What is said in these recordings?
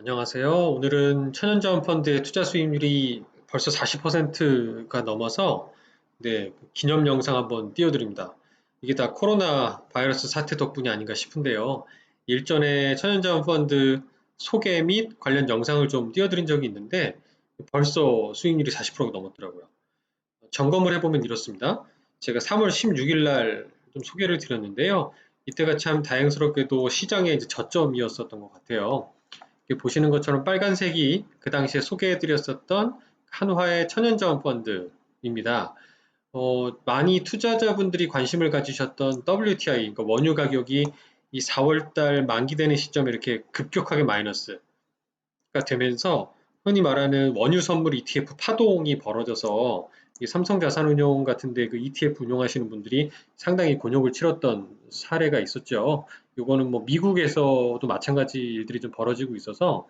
안녕하세요. 오늘은 천연자원 펀드의 투자 수익률이 벌써 40%가 넘어서 기념 영상 한번 띄워드립니다. 이게 다 코로나 바이러스 사태 덕분이 아닌가 싶은데요. 일전에 천연자원 펀드 소개 및 관련 영상을 좀 띄워드린 적이 있는데 벌써 수익률이 40%가 넘었더라고요. 점검을 해보면 이렇습니다. 제가 3월 16일 날 좀 소개를 드렸는데요. 이때가 참 다행스럽게도 시장의 이제 저점이었었던 것 같아요. 이렇게 보시는 것처럼 빨간색이 그 당시에 소개해드렸었던 한화의 천연자원 펀드입니다. 많이 투자자분들이 관심을 가지셨던 WTI, 그러니까 원유 가격이 이 4월달 만기되는 시점에 이렇게 급격하게 마이너스가 되면서 흔히 말하는 원유 선물 ETF 파동이 벌어져서 이 삼성자산운용 같은데 그 ETF 운용하시는 분들이 상당히 곤욕을 치렀던 사례가 있었죠. 이거는 뭐 미국에서도 마찬가지 일들이 좀 벌어지고 있어서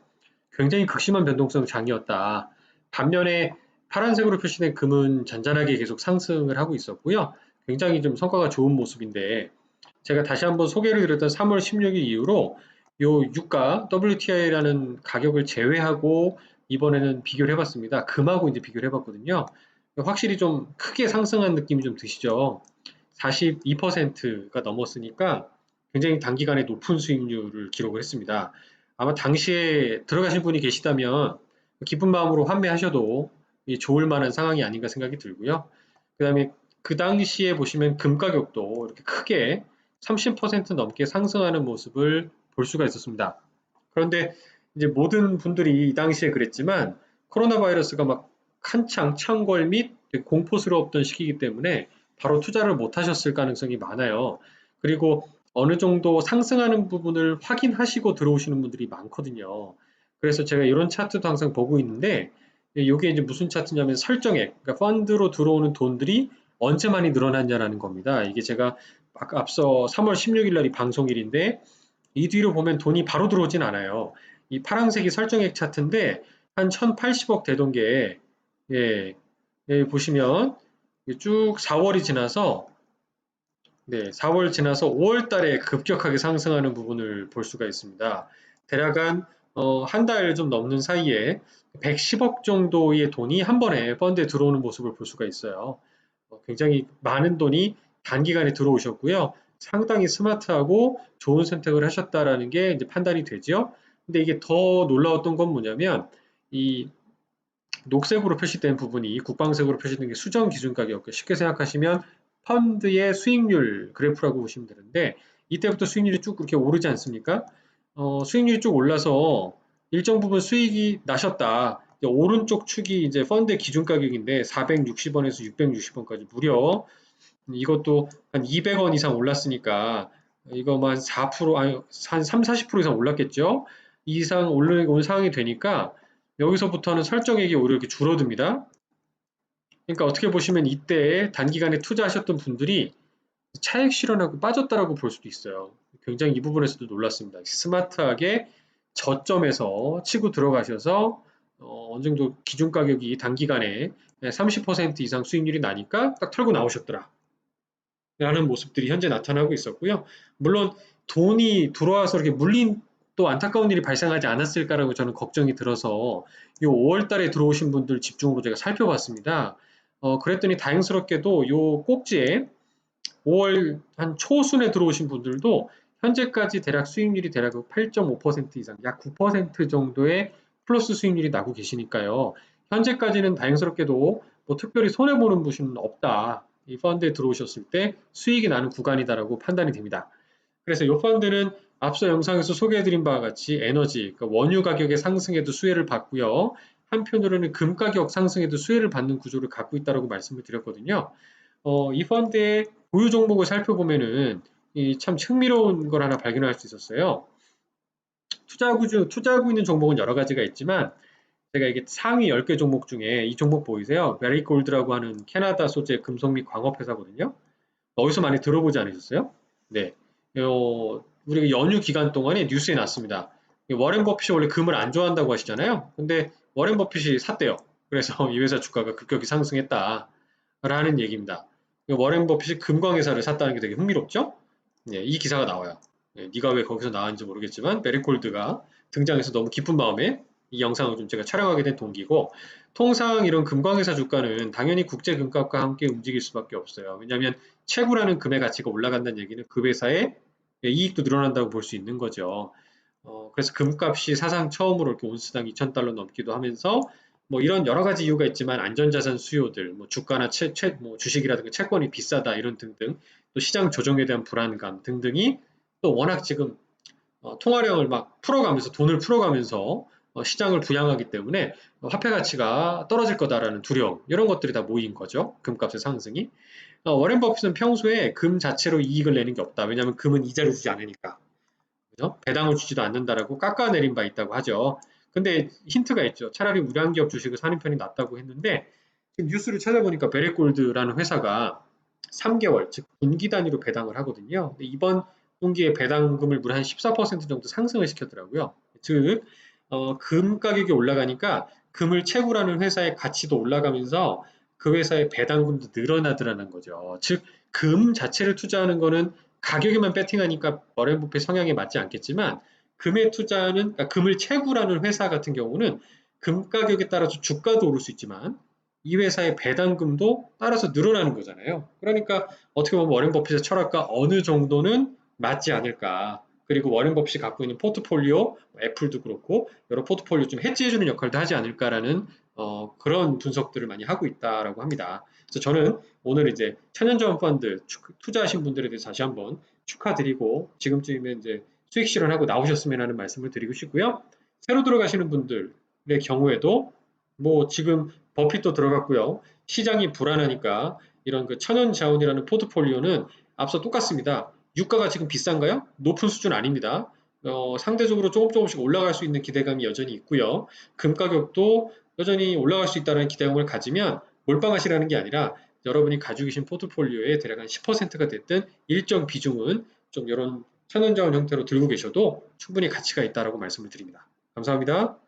굉장히 극심한 변동성 장이었다. 반면에 파란색으로 표시된 금은 잔잔하게 계속 상승을 하고 있었고요. 굉장히 좀 성과가 좋은 모습인데 제가 다시 한번 소개를 드렸던 3월 16일 이후로 요 유가 WTI라는 가격을 제외하고 이번에는 비교를 해봤습니다. 금하고 이제 비교를 해봤거든요. 확실히 좀 크게 상승한 느낌이 좀 드시죠. 42%가 넘었으니까 굉장히 단기간에 높은 수익률을 기록을 했습니다. 아마 당시에 들어가신 분이 계시다면 기쁜 마음으로 환매하셔도 좋을 만한 상황이 아닌가 생각이 들고요. 그 다음에 그 당시에 보시면 금 가격도 이렇게 크게 30% 넘게 상승하는 모습을 볼 수가 있었습니다. 그런데 이제 모든 분들이 이 당시에 그랬지만 코로나 바이러스가 막 한창 창궐 및 공포스러웠던 시기이기 때문에 바로 투자를 못 하셨을 가능성이 많아요. 그리고 어느 정도 상승하는 부분을 확인하시고 들어오시는 분들이 많거든요. 그래서 제가 이런 차트도 항상 보고 있는데 이게 이제 무슨 차트냐면 설정액, 그러니까 펀드로 들어오는 돈들이 언제 많이 늘어났냐라는 겁니다. 이게 제가 앞서 3월 16일 날이 방송일인데 이 뒤로 보면 돈이 바로 들어오진 않아요. 이 파란색이 설정액 차트인데 한 1080억 되던 게 예, 보시면 쭉 4월이 지나서 4월 지나서 5월 달에 급격하게 상승하는 부분을 볼 수가 있습니다. 대략 한 달 좀 넘는 사이에 110억 정도의 돈이 한 번에 펀드에 들어오는 모습을 볼 수가 있어요. 굉장히 많은 돈이 단기간에 들어오셨고요. 상당히 스마트하고 좋은 선택을 하셨다라는 게 이제 판단이 되죠. 근데 이게 더 놀라웠던 건 뭐냐면 이 녹색으로 표시된 부분이 국방색으로 표시된 게 수정 기준 가격. 쉽게 생각하시면 펀드의 수익률 그래프라고 보시면 되는데 이때부터 수익률이 쭉 그렇게 오르지 않습니까? 수익률이 쭉 올라서 일정 부분 수익이 나셨다. 오른쪽 축이 이제 펀드의 기준 가격인데 460원에서 660원까지 무려 이것도 한 200원 이상 올랐으니까 이거만 4% 아니 한 3, 40% 이상 올랐겠죠? 이상 온 상황이 되니까 여기서부터는 설정액이 오히려 이렇게 줄어듭니다. 그러니까 어떻게 보시면 이때 단기간에 투자하셨던 분들이 차익 실현하고 빠졌다라고 볼 수도 있어요. 굉장히 이 부분에서도 놀랐습니다. 스마트하게 저점에서 치고 들어가셔서 어느 정도 기준 가격이 단기간에 30% 이상 수익률이 나니까 딱 털고 나오셨더라. 라는 모습들이 현재 나타나고 있었고요. 물론 돈이 들어와서 이렇게 물린 또 안타까운 일이 발생하지 않았을까라고 저는 걱정이 들어서 이 5월 달에 들어오신 분들 집중으로 제가 살펴봤습니다. 그랬더니 다행스럽게도 요 꼭지에 5월 한 초순에 들어오신 분들도 현재까지 대략 수익률이 대략 8.5% 이상, 약 9% 정도의 플러스 수익률이 나고 계시니까요. 현재까지는 다행스럽게도 뭐 특별히 손해보는 분은 없다. 이 펀드에 들어오셨을 때 수익이 나는 구간이다라고 판단이 됩니다. 그래서 이 펀드는 앞서 영상에서 소개해드린 바와 같이 에너지, 그러니까 원유 가격의 상승에도 수혜를 받고요. 한편으로는 금 가격 상승에도 수혜를 받는 구조를 갖고 있다고 말씀을 드렸거든요. 이 펀드의 보유 종목을 살펴보면은 참 흥미로운 걸 하나 발견할 수 있었어요. 투자하고 있는 종목은 여러 가지가 있지만 제가 이게 상위 10개 종목 중에 이 종목 보이세요? 메리골드라고 하는 캐나다 소재 금속 및 광업 회사거든요. 어디서 많이 들어보지 않으셨어요? 네. 우리가 연휴 기간 동안에 뉴스에 났습니다. 워렌 버핏이 원래 금을 안 좋아한다고 하시잖아요. 근데 워렌 버핏이 샀대요. 그래서 이 회사 주가가 급격히 상승했다라는 얘기입니다. 워렌 버핏이 금광회사를 샀다는 게 되게 흥미롭죠? 네, 이 기사가 나와요. 네, 네가 왜 거기서 나왔는지 모르겠지만 베리콜드가 등장해서 너무 기쁜 마음에 이 영상을 좀 제가 촬영하게 된 동기고, 통상 이런 금광회사 주가는 당연히 국제 금값과 함께 움직일 수밖에 없어요. 왜냐하면 채굴하는 금의 가치가 올라간다는 얘기는 그 회사의 이익도 늘어난다고 볼 수 있는 거죠. 그래서 금값이 사상 처음으로 이렇게 온스당 2,000달러 넘기도 하면서 뭐 이런 여러 가지 이유가 있지만 안전자산 수요들, 뭐 주가나 뭐 주식이라든가 채권이 비싸다 이런 등등, 또 시장 조정에 대한 불안감 등등이 또 워낙 지금 통화량을 막 풀어가면서 돈을 풀어가면서 시장을 부양하기 때문에 화폐 가치가 떨어질 거다라는 두려움 이런 것들이 다 모인 거죠. 금값의 상승이. 워렌 버핏은 평소에 금 자체로 이익을 내는 게 없다. 왜냐하면 금은 이자를 주지 않으니까. 그죠? 배당을 주지도 않는다라고 깎아내린 바 있다고 하죠. 근데 힌트가 있죠. 차라리 우량 기업 주식을 사는 편이 낫다고 했는데 지금 뉴스를 찾아보니까 베레골드라는 회사가 3개월, 즉 분기 단위로 배당을 하거든요. 근데 이번 분기에 배당금을 무려 한 14% 정도 상승을 시켰더라고요. 즉, 금 가격이 올라가니까 금을 채굴하는 회사의 가치도 올라가면서 그 회사의 배당금도 늘어나더라는 거죠. 즉, 금 자체를 투자하는 거는 가격에만 배팅하니까 워렌 버핏 성향에 맞지 않겠지만 금에 투자하는 그러니까 금을 채굴하는 회사 같은 경우는 금 가격에 따라서 주가도 오를 수 있지만 이 회사의 배당금도 따라서 늘어나는 거잖아요. 그러니까 어떻게 보면 워렌 버핏의 철학과 어느 정도는 맞지 않을까. 그리고 워렌 버핏이 갖고 있는 포트폴리오, 애플도 그렇고 여러 포트폴리오 좀 해지해주는 역할도 하지 않을까라는 그런 분석들을 많이 하고 있다라고 합니다. 그래서 저는 오늘 이제 천연자원 펀드 투자하신 분들에 대해서 다시 한번 축하드리고 지금쯤이면 이제 수익 실현하고 나오셨으면 하는 말씀을 드리고 싶고요. 새로 들어가시는 분들의 경우에도 뭐 지금 버핏도 들어갔고요. 시장이 불안하니까 이런 그 천연자원이라는 포트폴리오는 앞서 똑같습니다. 유가가 지금 비싼가요? 높은 수준 아닙니다. 상대적으로 조금씩 올라갈 수 있는 기대감이 여전히 있고요. 금 가격도 여전히 올라갈 수 있다는 기대감을 가지면 몰빵하시라는 게 아니라 여러분이 가지고 계신 포트폴리오의 대략 한 10%가 됐든 일정 비중은 좀 이런 천연자원 형태로 들고 계셔도 충분히 가치가 있다라고 말씀을 드립니다. 감사합니다.